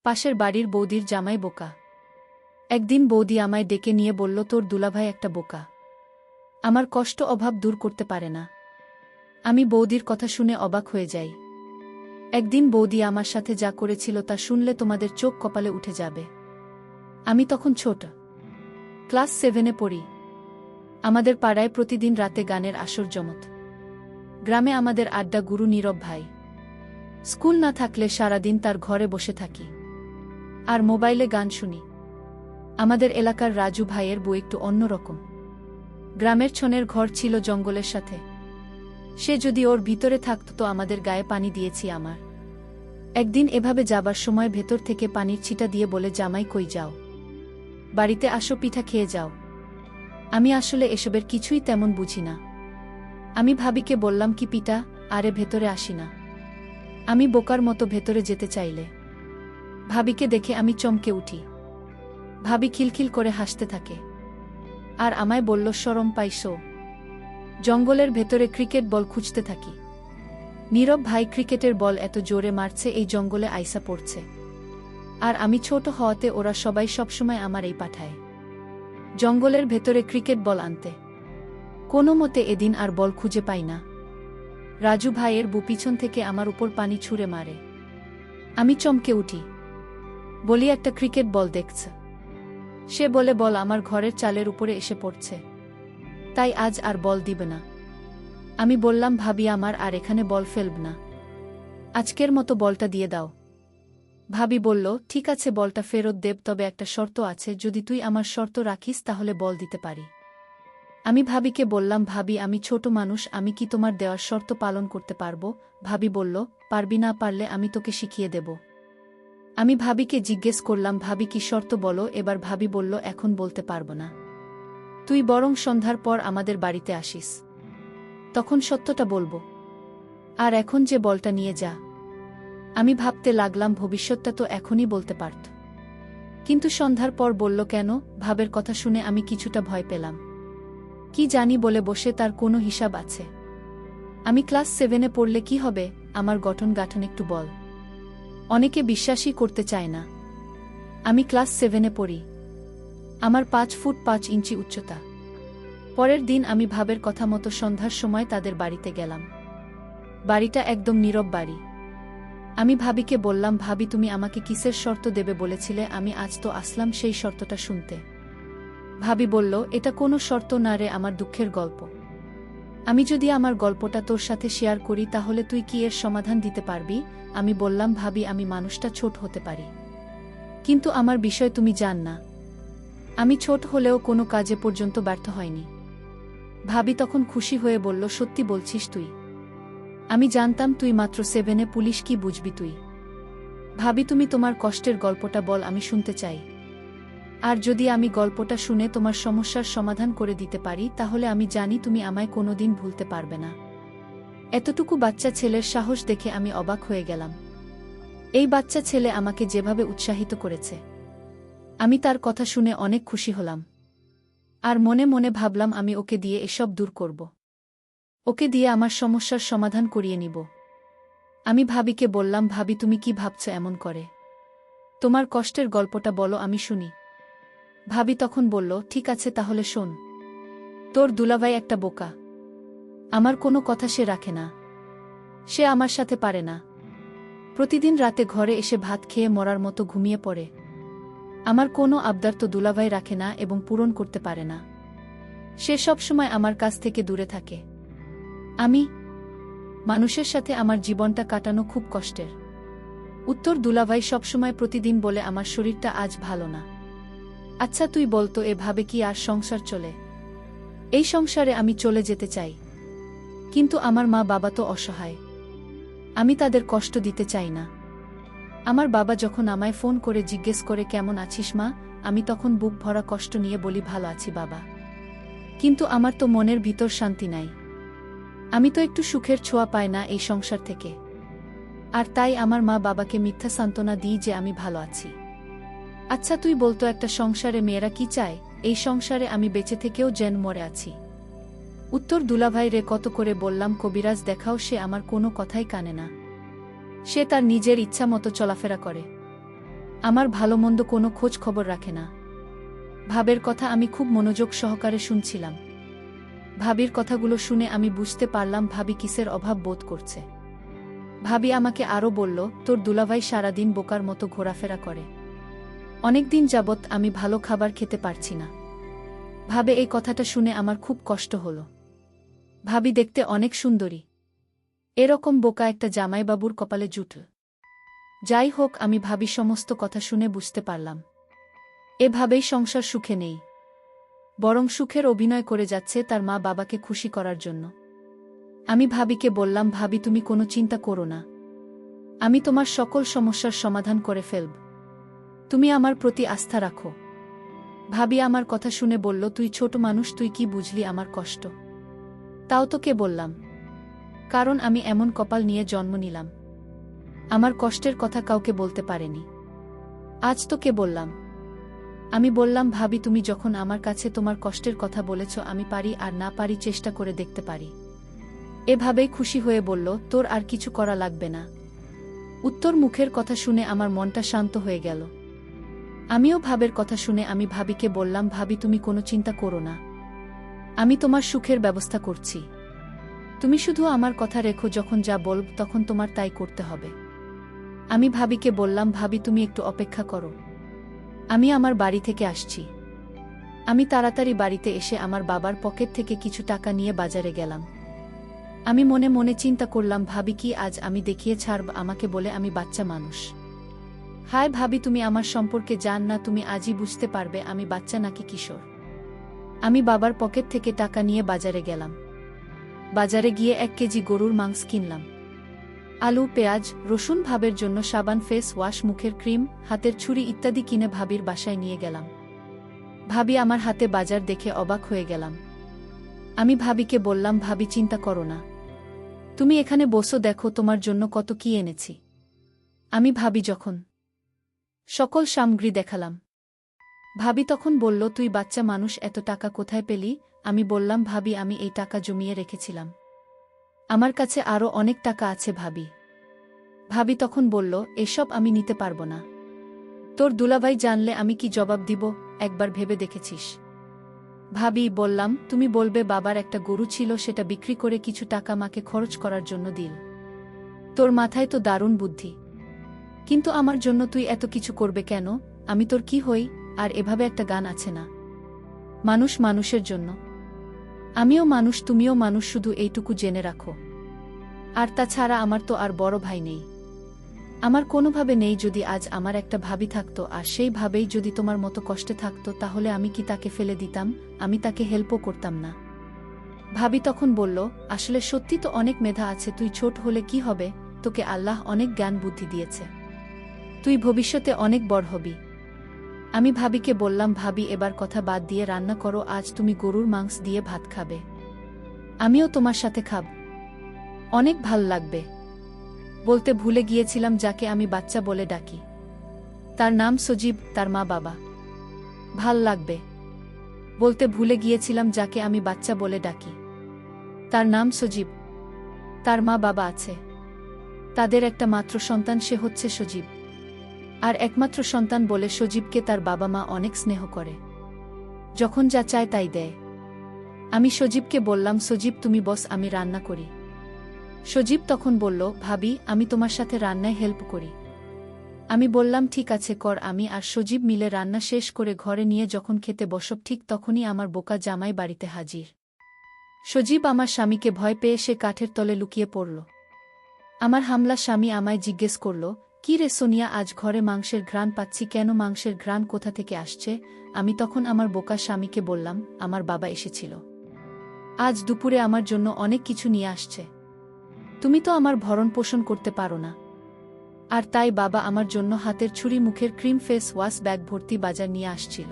পাশের বাড়ির বৌদির জামাই বোকা। একদিন বৌদি আমায় ডেকে নিয়ে বলল, তোর দুলাভাই একটা বোকা, আমার কষ্ট অভাব দূর করতে পারে না। আমি বৌদির কথা শুনে অবাক হয়ে যাই। একদিন বৌদি আমার সাথে যা করেছিল তা শুনলে তোমাদের চোখ কপালে উঠে যাবে। আমি তখন ছোট, ক্লাস 7-এ পড়ি। আমাদের পাড়ায় প্রতিদিন রাতে গানের আসর জমত। গ্রামে আমাদের আড্ডা গুরু নীরব ভাই। স্কুল না থাকলে সারাদিন তার ঘরে বসে থাকি আর মোবাইলে গান শুনি। আমাদের এলাকার রাজু ভাইয়ের বউ একটু অন্যরকম। গ্রামের ছনের ঘর ছিল জঙ্গলের সাথে। সে যদি ওর ভিতরে থাকত তো আমাদের গায়ে পানি দিয়েছি আমার। একদিন এভাবে যাবার সময় ভেতর থেকে পানির ছিটা দিয়ে বলে, জামাই কই যাও, বাড়িতে আসো, পিঠা খেয়ে যাও। আমি আসলে এসবের কিছুই তেমন বুঝি না। আমি ভাবিকে বললাম, কি পিঠা? আরে ভেতরে আসি না। আমি বোকার মতো ভেতরে যেতে চাইলে ভাবিকে দেখে আমি চমকে উঠি। ভাবি খিলখিল করে হাসতে থাকে আর আমায় বলল, শরম পাইছো? জঙ্গলের ভেতরে ক্রিকেট বল খুঁজতে থাকি। নীরব ভাই ক্রিকেটের বল এত জোরে মারছে এই জঙ্গলে আইসা পড়ছে। আর আমি ছোট হওয়াতে ওরা সবাই সবসময় আমার এই পাঠায় জঙ্গলের ভেতরে ক্রিকেট বল আনতে। কোনো মতে এদিন আর বল খুঁজে পাই না। রাজু ভাইয়ের বউ পিছন থেকে আমার উপর পানি ছুঁড়ে মারে। আমি চমকে উঠি, বলি, একটা ক্রিকেট বল দেখছে। সে বলে, বল আমার ঘরের চালের উপরে এসে পড়ছে, তাই আজ আর বল দিবে না। আমি বললাম, ভাবি, আমার আর এখানে বল ফেলব না, আজকের মতো বলটা দিয়ে দাও। ভাবি বলল, ঠিক আছে, বলটা ফেরত দেব, তবে একটা শর্ত আছে, যদি তুই আমার শর্ত রাখিস তাহলে বল দিতে পারি। আমি ভাবিকে বললাম, ভাবি, আমি ছোট মানুষ, আমি কি তোমার দেওয়ার শর্ত পালন করতে পারবো? ভাবি বলল, পারবি, না পারলে আমি তোকে শিখিয়ে দেব। আমি ভাবিকে জিজ্ঞেস করলাম, ভাবি কি শর্ত বলো? এবার ভাবি বলল, এখন বলতে পারবো না, তুই বরং সন্ধ্যার পর আমাদের বাড়িতে আসিস, তখন সত্যটা বলবো। আর এখন যে বলটা নিয়ে যা। আমি ভাবতে লাগলাম, ভবিষ্যৎটা তো এখনই বলতে পারত, কিন্তু সন্ধ্যার পর বলল কেন? ভাবের কথা শুনে আমি কিছুটা ভয় পেলাম। কি জানি বলে বসে তার কোনো হিসাব আছে? আমি ক্লাস 7-এ পড়লে কি হবে? আমার গঠন গাঠন একটু বল। অনেকে বিশ্বাসই করতে চায় না। আমি ক্লাস 7-এ পড়ি। আমার 5 ফুট 5 ইঞ্চি উচ্চতা। পরের দিন আমি ভাবের কথা মতো সন্ধ্যার সময় তাদের বাড়িতে গেলাম। বাড়িটা একদম নীরব বাড়ি। আমি ভাবিকে বললাম, ভাবি, তুমি আমাকে কিসের শর্ত দেবে বলেছিলে? আমি আজ তো আসলাম সেই শর্তটা শুনতে। ভাবি বলল, এটা কোনো শর্ত না রে, আমার দুঃখের গল্প। আমি যদি আমার গল্পটা তোর সাথে শেয়ার করি তাহলে তুই কি এর সমাধান দিতে পারবি? আমি বললাম, ভাবি, আমি মানুষটা ছোট হতে পারি, কিন্তু আমার বিষয় তুমি জান না। আমি ছোট হলেও কোনো কাজে পর্যন্ত ব্যর্থ হয়নি। ভাবি তখন খুশি হয়ে বলল, সত্যি বলছিস তুই? আমি জানতাম তুই মাত্র 7-এ, পুলিশ কি বুঝবি তুই? ভাবি, তুমি তোমার কষ্টের গল্পটা বল, আমি শুনতে চাই। আর যদি আমি গল্পটা শুনে তোমার সমস্যার সমাধান করে দিতে পারি তাহলে আমি জানি তুমি আমায় কোনোদিন ভুলতে পারবে না। এতটুকু বাচ্চা ছেলের সাহস দেখে আমি অবাক হয়ে গেলাম। এই বাচ্চা ছেলে আমাকে যেভাবে উৎসাহিত করেছে, আমি তার কথা শুনে অনেক খুশি হলাম। আর মনে মনে ভাবলাম, আমি ওকে দিয়ে এসব দূর করব, ওকে দিয়ে আমার সমস্যার সমাধান করিয়ে নিব। আমি ভাবিকে বললাম, ভাবি, তুমি কি ভাবছো এমন করে? তোমার কষ্টের গল্পটা বলো, আমি শুনি। ভাবি তখন বলল, ঠিক আছে, তাহলে শোন। তোর দুলাভাই একটা বোকা, আমার কোনো কথা সে রাখে না, সে আমার সাথে পারে না। প্রতিদিন রাতে ঘরে এসে ভাত খেয়ে মরার মতো ঘুমিয়ে পড়ে। আমার কোনো আবদার তো দুলাভাই রাখে না এবং পূরণ করতে পারে না। সে সবসময় আমার কাছ থেকে দূরে থাকে। মানুষের সাথে আমার জীবনটা কাটানো খুব কষ্টের। উত্তর দুলাভাই সবসময় প্রতিদিন বলে, আমার শরীরটা আজ ভালো না। আচ্ছা তুই বলতো, এভাবে কি আর সংসার চলে? এই সংসারে আমি চলে যেতে চাই, কিন্তু আমার মা বাবা তো অসহায়, আমি তাদের কষ্ট দিতে চাই না। আমার বাবা যখন আমায় ফোন করে জিজ্ঞেস করে, কেমন আছিস মা, আমি তখন বুক ভরা কষ্ট নিয়ে বলি, ভালো আছি বাবা, কিন্তু আমার তো মনের ভিতর শান্তি নাই। আমি তো একটু সুখের ছোঁয়া পাই না এই সংসার থেকে। আর তাই আমার মা বাবাকে মিথ্যা সান্ত্বনা দিই যে আমি ভালো আছি। আচ্ছা তুই বলতো, একটা সংসারে মেয়েরা কি চায়? এই সংসারে আমি বেঁচে থেকেও যেন মরে আছি। উত্তর দুলাভাই রে, কত করে বললাম কবিরাজ দেখাও, সে আমার কোনো কথাই কানে না। সে তার নিজের ইচ্ছা মতো চলাফেরা করে। আমার ভালো মন্দ কোনো খোঁজ খবর রাখে না। ভাবের কথা আমি খুব মনোযোগ সহকারে শুনছিলাম। ভাবির কথাগুলো শুনে আমি বুঝতে পারলাম ভাবি কিসের অভাব বোধ করছে। ভাবি আমাকে আরও বলল, তোর দুলাভাই সারাদিন বোকার মতো ঘোরাফেরা করে। অনেকদিন যাবৎ আমি ভালো খাবার খেতে পারছি না। ভাবে এই কথাটা শুনে আমার খুব কষ্ট হল। ভাবি দেখতে অনেক সুন্দরী। এরকম বোকা একটা জামাইবাবুর কপালে জুটল। যাই হোক, আমি ভাবি সমস্ত কথা শুনে বুঝতে পারলাম এভাবেই সংসার সুখে নেই, বরং সুখের অভিনয় করে যাচ্ছে তার মা বাবাকে খুশি করার জন্য। আমি ভাবিকে বললাম, ভাবি তুমি কোনো চিন্তা করো না, আমি তোমার সকল সমস্যার সমাধান করে ফেলব। তুমি আমার প্রতি আস্থা রাখো। ভাবি আমার কথা শুনে বলল, তুই ছোট মানুষ, তুই কি বুঝলি আমার কষ্ট? তাও তোকে বললাম, কারণ আমি এমন কপাল নিয়ে জন্ম নিলাম, আমার কষ্টের কথা কাউকে বলতে পারেনি। আজ তোকে বললাম। আমি বললাম, ভাবি তুমি যখন আমার কাছে তোমার কষ্টের কথা বলেছ, আমি পারি আর না পারি চেষ্টা করে দেখতে পারি। এভাবেই খুশি হয়ে বলল, তোর আর কিছু করা লাগবে না। উত্তর মুখের কথা শুনে আমার মনটা শান্ত হয়ে গেল। আমিও ভাবের কথা শুনে আমি ভাবিকে বললাম, ভাবি তুমি কোনো চিন্তা করো না, আমি তোমার সুখের ব্যবস্থা করছি। তুমি শুধু আমার কথা রেখো, যখন যা বলব তখন তোমার তাই করতে হবে। আমি ভাবিকে বললাম, ভাবি তুমি একটু অপেক্ষা করো, আমি আমার বাড়ি থেকে আসছি। আমি তাড়াতাড়ি বাড়িতে এসে আমার বাবার পকেট থেকে কিছু টাকা নিয়ে বাজারে গেলাম। আমি মনে মনে চিন্তা করলাম, ভাবি কি আজ আমি দেখিয়ে ছাড়ব আমাকে বলে আমি বাচ্চা মানুষ। হায় ভাবি, তুমি আমার সম্পর্কে জান না, তুমি আজই বুঝতে পারবে আমি বাচ্চা নাকি কিশোর। আমি বাবার পকেট থেকে টাকা নিয়ে বাজারে গেলাম। বাজারে গিয়ে 1 কেজি গরুর মাংস কিনলাম। আলু, পেঁয়াজ, রসুন, ভাবের জন্য সাবান, ফেস ওয়াশ, মুখের ক্রিম, হাতের ছুরি ইত্যাদি কিনে ভাবির বাসায় নিয়ে গেলাম। ভাবি আমার হাতে বাজার দেখে অবাক হয়ে গেলাম। আমি ভাবিকে বললাম, ভাবি চিন্তা করো না, তুমি এখানে বসো, দেখো তোমার জন্য কত কি এনেছি। আমি ভাবি যখন সকল সামগ্রী দেখালাম, ভাবি তখন বলল, তুই বাচ্চা মানুষ, এত টাকা কোথায় পেলি? আমি বললাম, ভাবি আমি এই টাকা জমিয়ে রেখেছিলাম, আমার কাছে আরও অনেক টাকা আছে ভাবি। ভাবি তখন বলল, এসব আমি নিতে পারবো না, তোর দুলাভাই জানলে আমি কি জবাব দিব, একবার ভেবে দেখেছিস? ভাবি বললাম, তুমি বলবে বাবার একটা গরু ছিল, সেটা বিক্রি করে কিছু টাকা মাকে খরচ করার জন্য দিল। তোর মাথায় তো দারুণ বুদ্ধি, কিন্তু আমার জন্য তুই এত কিছু করবে কেন? আমি তোর কি হই? আর এভাবে একটা গান আছে না, মানুষ মানুষের জন্য। আমিও মানুষ, তুমিও মানুষ, শুধু এইটুকু জেনে রাখো। আর তাছাড়া আমার তো আর বড় ভাই নেই, আমার কোনোভাবে নেই। যদি আজ আমার একটা ভাবি থাকতো আর সেই ভাবেই যদি তোমার মতো কষ্টে থাকতো, তাহলে আমি কি তাকে ফেলে দিতাম? আমি তাকে হেল্পও করতাম না। ভাবি তখন বলল, আসলে সত্যি তো অনেক মেধা আছে, তুই ছোট হলে কি হবে, তোকে আল্লাহ অনেক জ্ঞান বুদ্ধি দিয়েছে, তুই ভবিষ্যতে অনেক বড় হবি। আমি ভাবিকে বললাম, ভাবি এবার কথা বাদ দিয়ে রান্না করো, আজ তুমি গরুর মাংস দিয়ে ভাত খাবে, আমিও তোমার সাথে খাব, অনেক ভাল লাগবে। বলতে ভুলে গিয়েছিলাম যাকে আমি বাচ্চা বলে ডাকি, তার নাম সজীব, তার মা বাবা। ভাল লাগবে বলতে ভুলে গিয়েছিলাম যাকে আমি বাচ্চা বলে ডাকি, তার নাম সজীব, তার মা বাবা আছে, তাদের একটা মাত্র সন্তান, সে হচ্ছে সজীব। আর একমাত্র সন্তান বলে সজীবকে তার বাবা মা অনেক স্নেহ করে, যখন যা চায় তাই দেয়। আমি সজীবকে বললাম, সজীব তুমি বস, আমি রান্না করি। সজীব তখন বলল, ভাবি আমি তোমার সাথে রান্নায় হেল্প করি। আমি বললাম, ঠিক আছে কর। আমি আর সজীব মিলে রান্না শেষ করে ঘরে নিয়ে যখন খেতে বসব, ঠিক তখনই আমার বোকা জামাই বাড়িতে হাজির। সজীব আমার স্বামীকে ভয় পেয়ে সে কাঠের তলে লুকিয়ে পড়ল। আমার হামলা স্বামী আমায় জিজ্ঞেস করল, কি রে সোনিয়া, আজ ঘরে মাংসের ঘ্রাণ পাচ্ছি কেন? মাংসের ঘ্রাণ কোথা থেকে আসছে? আমি তখন আমার বোকা স্বামীকে বললাম, আমার বাবা এসেছিল, আজ দুপুরে আমার জন্য অনেক কিছু নিয়ে আসছে, তুমি তো আমার ভরণ পোষণ করতে পারো না, আর তাই বাবা আমার জন্য হাতের ছুরি, মুখের ক্রিম, ফেস ওয়াশ, ব্যাগ ভর্তি বাজার নিয়ে আসছিল।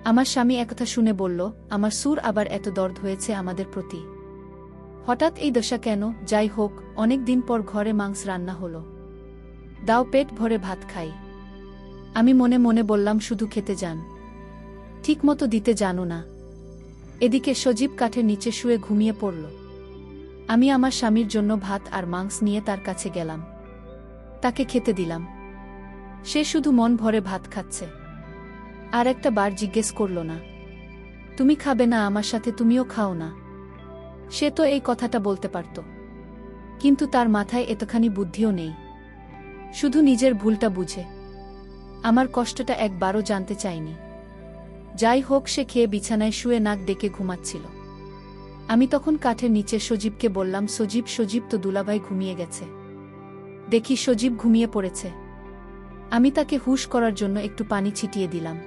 আমার স্বামী একথা শুনে বলল, আমার সুর আবার এত দর্দ হয়েছে আমাদের প্রতি, হঠাৎ এই দশা কেন? যাই হোক, অনেক দিন পর ঘরে মাংস রান্না হলো, দাও পেট ভরে ভাত খাই। আমি মনে মনে বললাম, শুধু খেতে যান, ঠিক মতো দিতে জানো না। এদিকে সজীব কাঠের নিচে শুয়ে ঘুমিয়ে পড়ল। আমি আমার স্বামীর জন্য ভাত আর মাংস নিয়ে তার কাছে গেলাম, তাকে খেতে দিলাম। সে শুধু মন ভরে ভাত খাচ্ছে। আর একটা বার জিজ্ঞেস করল না, তুমি খাবে না আমার সাথে, তুমিও খাও না। সে তো এই কথাটা বলতে পারত, কিন্তু তার মাথায় এতখানি বুদ্ধিও নেই। শুধু নিজের ভুলটা বুঝে আমার কষ্টটা একবারও জানতে চায়নি। যাই হোক, সে খেয়ে বিছানায় শুয়ে নাক ডেকে ঘুমাচ্ছিল। আমি তখন কাঠের নিচে সজীবকে বললাম, সজীব সজীব, তো দুলাভাই ঘুমিয়ে গেছে। দেখি সজীব ঘুমিয়ে পড়েছে। আমি তাকে হুঁশ করার জন্য একটু পানি ছিটিয়ে দিলাম।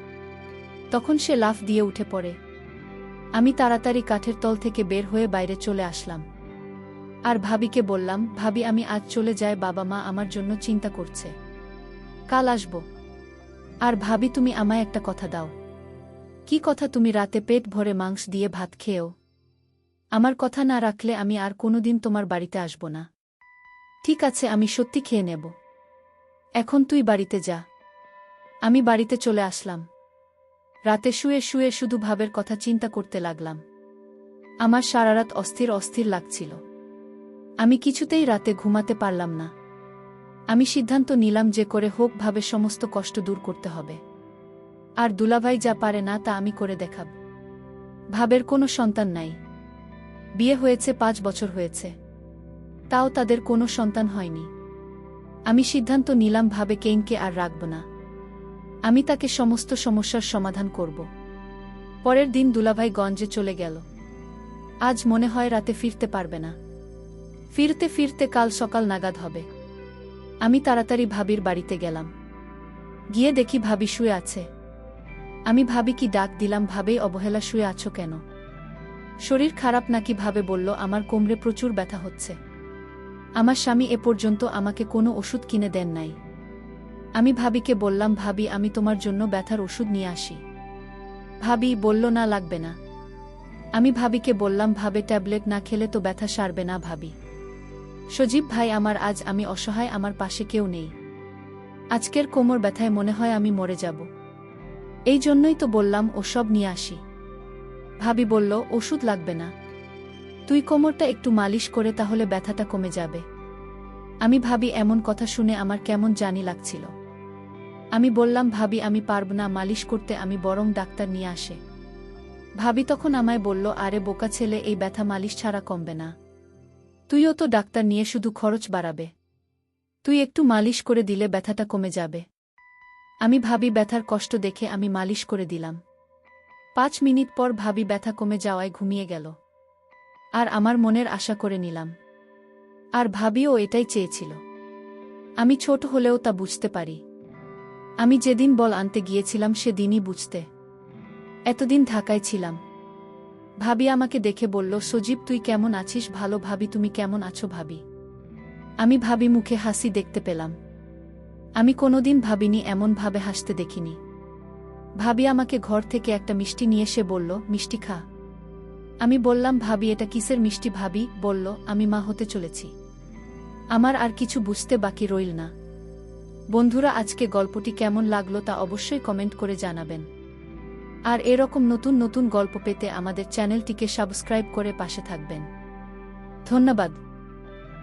তখন সে লাফ দিয়ে উঠে পড়ে। আমি তাড়াতাড়ি কাঠের তল থেকে বের হয়ে বাইরে চলে আসলাম। আর ভাবিকে বললাম, ভাবি আমি আজ চলে যাই, বাবা মা আমার জন্য চিন্তা করছে, কাল আসব। আর ভাবি তুমি আমায় একটা কথা দাও। কি কথা? তুমি রাতে পেট ভরে মাংস দিয়ে ভাত খেয়েও আমার কথা না রাখলে আমি আর কোনোদিন তোমার বাড়িতে আসব না। ঠিক আছে, আমি সত্যি খেয়ে নেব। এখন তুই বাড়িতে যা। আমি বাড়িতে চলে আসলাম। রাতে শুয়ে শুয়ে শুধু ভাবের কথা চিন্তা করতে লাগলাম। আমার সারারাত অস্থির অস্থির লাগছিল। আমি কিছুতেই রাতে ঘুমাতে পারলাম না। আমি সিদ্ধান্ত নিলাম যে করে হোক ভাবের সমস্ত কষ্ট দূর করতে হবে। আর দুলাভাই যা পারে না তা আমি করে দেখাব। ভাবের কোনো সন্তান নাই। বিয়ে হয়েছে 5 বছর হয়েছে, তাও তাদের কোনো সন্তান হয়নি। আমি সিদ্ধান্ত নিলাম ভাবে কেইনকে আর রাখব না। আমি তাকে সমস্ত সমস্যার সমাধান করব। পরের দিন দুলাভাই গঞ্জে চলে গেল। আজ মনে হয় রাতে ফিরতে পারবে না। ফিরতে ফিরতে কাল সকাল নাগাদ হবে। আমি তাড়াতাড়ি ভাবির বাড়িতে গেলাম। গিয়ে দেখি ভাবি শুয়ে আছে। আমি ভাবি কি ডাক দিলাম, ভাবেই অবহেলা, শুয়ে আছো কেন? শরীর খারাপ নাকি? ভাবে বলল, আমার কোমরে প্রচুর ব্যথা হচ্ছে। আমার স্বামী এ পর্যন্ত আমাকে কোনো ওষুধ কিনে দেন নাই। আমি ভাবিকে বললাম, ভাবি আমি তোমার জন্য ব্যথার ওষুধ নিয়ে আসি। ভাবি বলল, না লাগবে না। আমি ভাবিকে বললাম, ভাবে ট্যাবলেট না খেলে তো ব্যথা সারবে না। ভাবি, সজীব ভাই আমার, আজ আমি অসহায়, আমার পাশে কেউ নেই। আজকের কোমর ব্যথায় মনে হয় আমি মরে যাব। এই জন্যই তো বললাম ওসব নিয়ে আসি। ভাবি বলল, ওষুধ লাগবে না, তুই কোমরটা একটু মালিশ করে তাহলে ব্যথাটা কমে যাবে। আমি ভাবি এমন কথা শুনে আমার কেমন জানি লাগছিল। আমি বললাম, ভাবি আমি পারব না মালিশ করতে, আমি বরং ডাক্তার নিয়ে আসে। ভাবি তখন আমায় বলল, আরে বোকা ছেলে, এই ব্যথা মালিশ ছাড়া কমবে না। তুইও তো ডাক্তার নিয়ে শুধু খরচ বাড়াবে। তুই একটু মালিশ করে দিলে ব্যথাটা কমে যাবে। আমি ভাবি ব্যথার কষ্ট দেখে আমি মালিশ করে দিলাম। 5 মিনিট পর ভাবি ব্যথা কমে যাওয়ায় ঘুমিয়ে গেল। আর আমার মনের আশা করে নিলাম। আর ভাবিও এটাই চেয়েছিল। আমি ছোট হলেও তা বুঝতে পারি। আমি যেদিন বল আনতে গিয়েছিলাম সেদিনই বুঝতে। এতদিন ঢাকায় ছিলাম। ভাবি আমাকে দেখে বলল, সজীব তুই কেমন আছিস? ভালো। ভাবি তুমি কেমন আছো? ভাবি, আমি ভাবি মুখে হাসি দেখতে পেলাম। আমি কোনোদিন ভাবিনি, এমন ভাবে হাসতে দেখিনি। ভাবি আমাকে ঘর থেকে একটা মিষ্টি নিয়ে এসে বলল, মিষ্টি খা। আমি বললাম, ভাবি এটা কিসের মিষ্টি? ভাবি বলল, আমি মা হতে চলেছি। আমার আর কিছু বুঝতে বাকি রইল না। বন্ধুরা, আজকে গল্পটি কেমন লাগলো তা অবশ্যই কমেন্ট করে জানাবেন। আর এরকম নতুন নতুন গল্প পেতে আমাদের চ্যানেলটিকে সাবস্ক্রাইব করে পাশে থাকবেন। ধন্যবাদ।